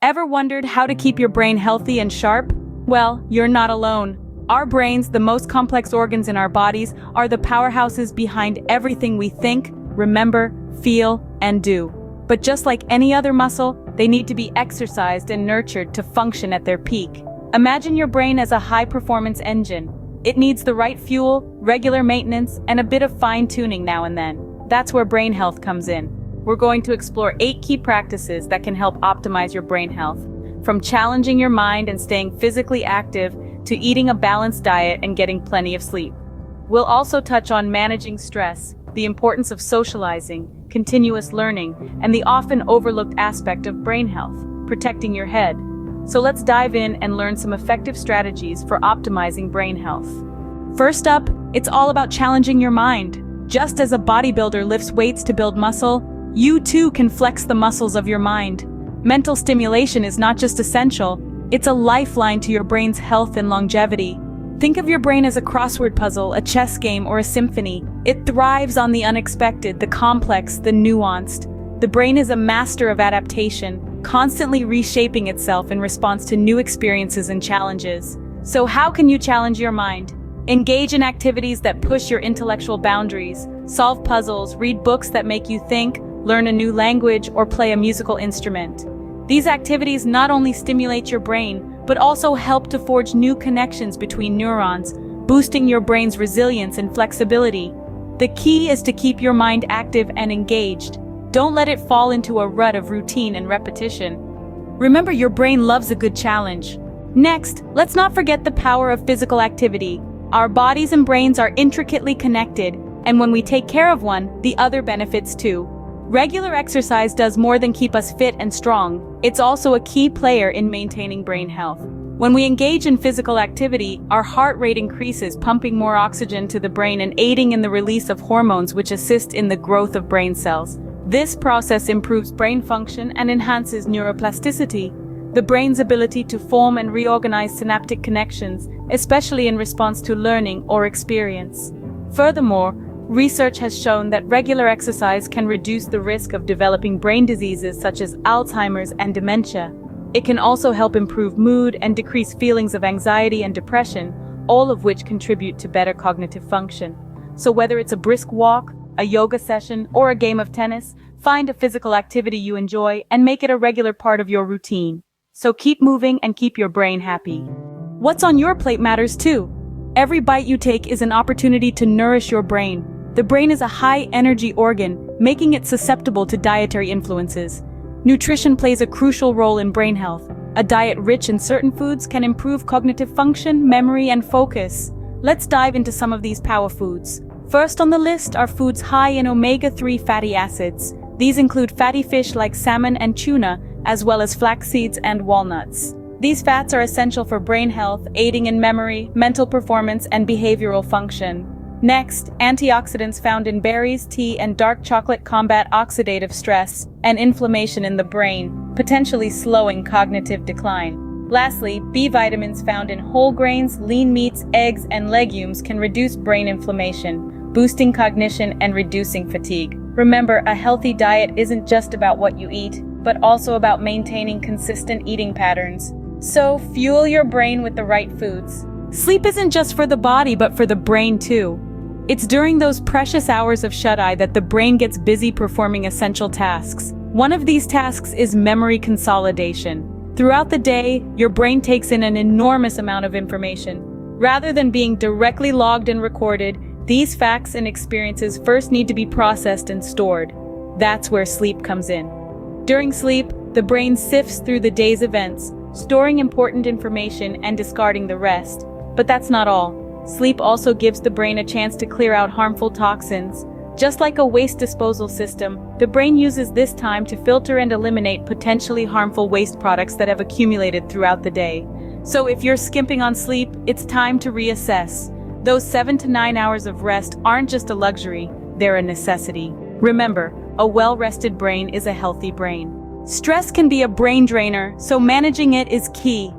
Ever wondered how to keep your brain healthy and sharp? Well, you're not alone. Our brains, the most complex organs in our bodies, are the powerhouses behind everything we think, remember, feel, and do. But just like any other muscle, they need to be exercised and nurtured to function at their peak. Imagine your brain as a high-performance engine. It needs the right fuel, regular maintenance, and a bit of fine-tuning now and then. That's where brain health comes in. We're going to explore 8 key practices that can help optimize your brain health. From challenging your mind and staying physically active to eating a balanced diet and getting plenty of sleep. We'll also touch on managing stress, the importance of socializing, continuous learning, and the often overlooked aspect of brain health, protecting your head. So let's dive in and learn some effective strategies for optimizing brain health. First up, it's all about challenging your mind. Just as a bodybuilder lifts weights to build muscle, you too can flex the muscles of your mind. Mental stimulation is not just essential, it's a lifeline to your brain's health and longevity. Think of your brain as a crossword puzzle, a chess game, or a symphony. It thrives on the unexpected, the complex, the nuanced. The brain is a master of adaptation, constantly reshaping itself in response to new experiences and challenges. So how can you challenge your mind? Engage in activities that push your intellectual boundaries. Solve puzzles, read books that make you think, learn a new language, or play a musical instrument. These activities not only stimulate your brain, but also help to forge new connections between neurons, boosting your brain's resilience and flexibility. The key is to keep your mind active and engaged. Don't let it fall into a rut of routine and repetition. Remember, your brain loves a good challenge. Next, let's not forget the power of physical activity. Our bodies and brains are intricately connected, and when we take care of one, the other benefits too. Regular exercise does more than keep us fit and strong. It's also a key player in maintaining brain health. When we engage in physical activity, our heart rate increases, pumping more oxygen to the brain and aiding in the release of hormones which assist in the growth of brain cells. This process improves brain function and enhances neuroplasticity, the brain's ability to form and reorganize synaptic connections, especially in response to learning or experience. Furthermore, research has shown that regular exercise can reduce the risk of developing brain diseases such as Alzheimer's and dementia. It can also help improve mood and decrease feelings of anxiety and depression, all of which contribute to better cognitive function. So whether it's a brisk walk, a yoga session, or a game of tennis, find a physical activity you enjoy and make it a regular part of your routine. So keep moving and keep your brain happy. What's on your plate matters too. Every bite you take is an opportunity to nourish your brain. The brain is a high-energy organ, making it susceptible to dietary influences. Nutrition plays a crucial role in brain health. A diet rich in certain foods can improve cognitive function, memory, and focus. Let's dive into some of these power foods. First on the list are foods high in omega-3 fatty acids. These include fatty fish like salmon and tuna, as well as flax seeds and walnuts. These fats are essential for brain health, aiding in memory, mental performance, and behavioral function. Next, antioxidants found in berries, tea, and dark chocolate combat oxidative stress and inflammation in the brain, potentially slowing cognitive decline. Lastly, B vitamins found in whole grains, lean meats, eggs, and legumes can reduce brain inflammation, boosting cognition and reducing fatigue. Remember, a healthy diet isn't just about what you eat, but also about maintaining consistent eating patterns. So, fuel your brain with the right foods. Sleep isn't just for the body, but for the brain too. It's during those precious hours of shut-eye that the brain gets busy performing essential tasks. One of these tasks is memory consolidation. Throughout the day, your brain takes in an enormous amount of information. Rather than being directly logged and recorded, these facts and experiences first need to be processed and stored. That's where sleep comes in. During sleep, the brain sifts through the day's events, storing important information and discarding the rest. But that's not all. Sleep also gives the brain a chance to clear out harmful toxins. Just like a waste disposal system, the brain uses this time to filter and eliminate potentially harmful waste products that have accumulated throughout the day. So if you're skimping on sleep, it's time to reassess. Those 7 to 9 hours of rest aren't just a luxury, they're a necessity. Remember, a well-rested brain is a healthy brain. Stress can be a brain drainer, so managing it is key.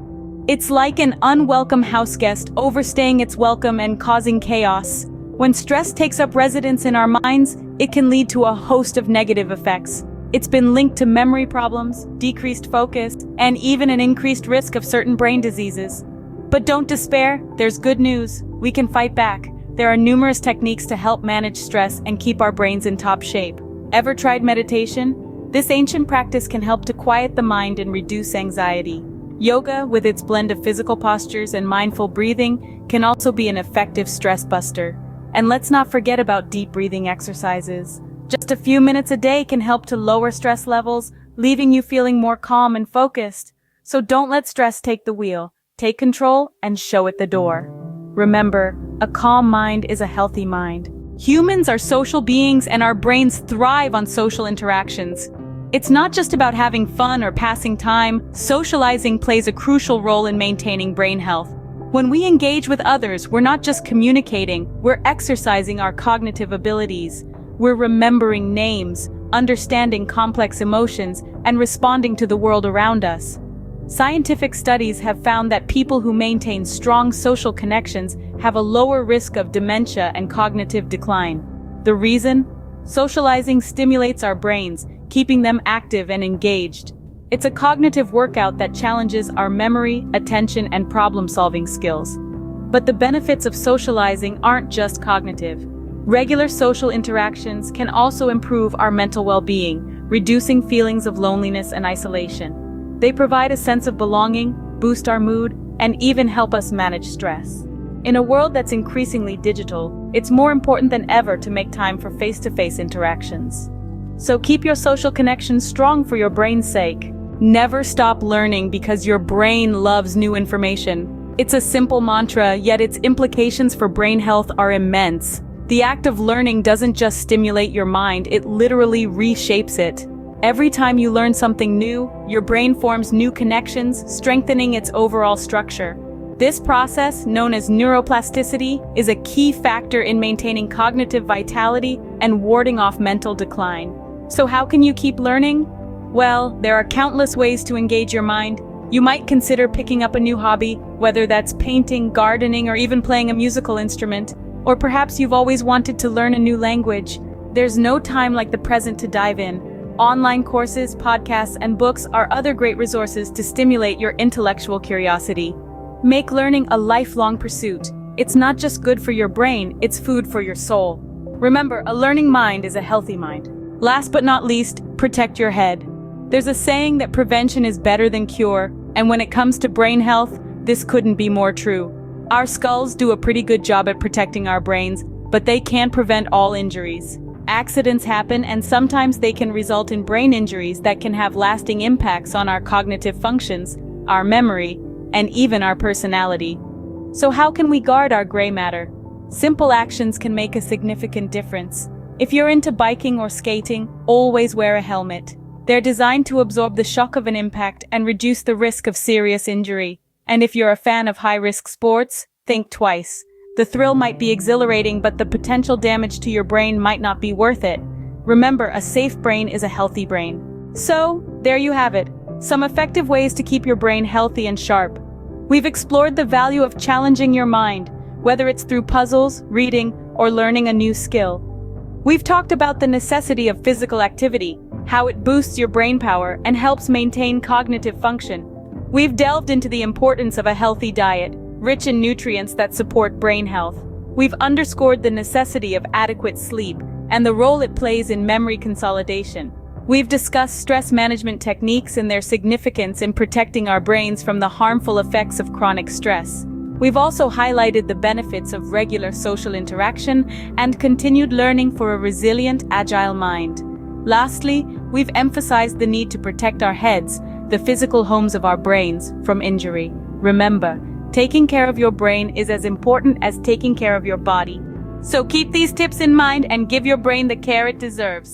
It's like an unwelcome house guest overstaying its welcome and causing chaos. When stress takes up residence in our minds, it can lead to a host of negative effects. It's been linked to memory problems, decreased focus, and even an increased risk of certain brain diseases. But don't despair, there's good news. We can fight back. There are numerous techniques to help manage stress and keep our brains in top shape. Ever tried meditation? This ancient practice can help to quiet the mind and reduce anxiety. Yoga, with its blend of physical postures and mindful breathing, can also be an effective stress buster. And let's not forget about deep breathing exercises. Just a few minutes a day can help to lower stress levels, leaving you feeling more calm and focused. So don't let stress take the wheel. Take control and show it the door. Remember, a calm mind is a healthy mind. Humans are social beings and our brains thrive on social interactions. It's not just about having fun or passing time. Socializing plays a crucial role in maintaining brain health. When we engage with others, we're not just communicating, we're exercising our cognitive abilities. We're remembering names, understanding complex emotions, and responding to the world around us. Scientific studies have found that people who maintain strong social connections have a lower risk of dementia and cognitive decline. The reason? Socializing stimulates our brains, keeping them active and engaged. It's a cognitive workout that challenges our memory, attention, and problem-solving skills. But the benefits of socializing aren't just cognitive. Regular social interactions can also improve our mental well-being, reducing feelings of loneliness and isolation. They provide a sense of belonging, boost our mood, and even help us manage stress. In a world that's increasingly digital, it's more important than ever to make time for face-to-face interactions. So keep your social connections strong for your brain's sake. Never stop learning because your brain loves new information. It's a simple mantra, yet its implications for brain health are immense. The act of learning doesn't just stimulate your mind, it literally reshapes it. Every time you learn something new, your brain forms new connections, strengthening its overall structure. This process, known as neuroplasticity, is a key factor in maintaining cognitive vitality and warding off mental decline. So how can you keep learning? Well, there are countless ways to engage your mind. You might consider picking up a new hobby, whether that's painting, gardening, or even playing a musical instrument. Or perhaps you've always wanted to learn a new language. There's no time like the present to dive in. Online courses, podcasts, and books are other great resources to stimulate your intellectual curiosity. Make learning a lifelong pursuit. It's not just good for your brain, it's food for your soul. Remember, a learning mind is a healthy mind. Last but not least, protect your head. There's a saying that prevention is better than cure, and when it comes to brain health, this couldn't be more true. Our skulls do a pretty good job at protecting our brains, but they can't prevent all injuries. Accidents happen, and sometimes they can result in brain injuries that can have lasting impacts on our cognitive functions, our memory, and even our personality. So how can we guard our gray matter? Simple actions can make a significant difference. If you're into biking or skating, always wear a helmet. They're designed to absorb the shock of an impact and reduce the risk of serious injury. And if you're a fan of high-risk sports, think twice. The thrill might be exhilarating, but the potential damage to your brain might not be worth it. Remember, a safe brain is a healthy brain. So, there you have it. Some effective ways to keep your brain healthy and sharp. We've explored the value of challenging your mind, whether it's through puzzles, reading, or learning a new skill. We've talked about the necessity of physical activity, how it boosts your brain power and helps maintain cognitive function. We've delved into the importance of a healthy diet, rich in nutrients that support brain health. We've underscored the necessity of adequate sleep and the role it plays in memory consolidation. We've discussed stress management techniques and their significance in protecting our brains from the harmful effects of chronic stress. We've also highlighted the benefits of regular social interaction and continued learning for a resilient, agile mind. Lastly, we've emphasized the need to protect our heads, the physical homes of our brains, from injury. Remember, taking care of your brain is as important as taking care of your body. So keep these tips in mind and give your brain the care it deserves.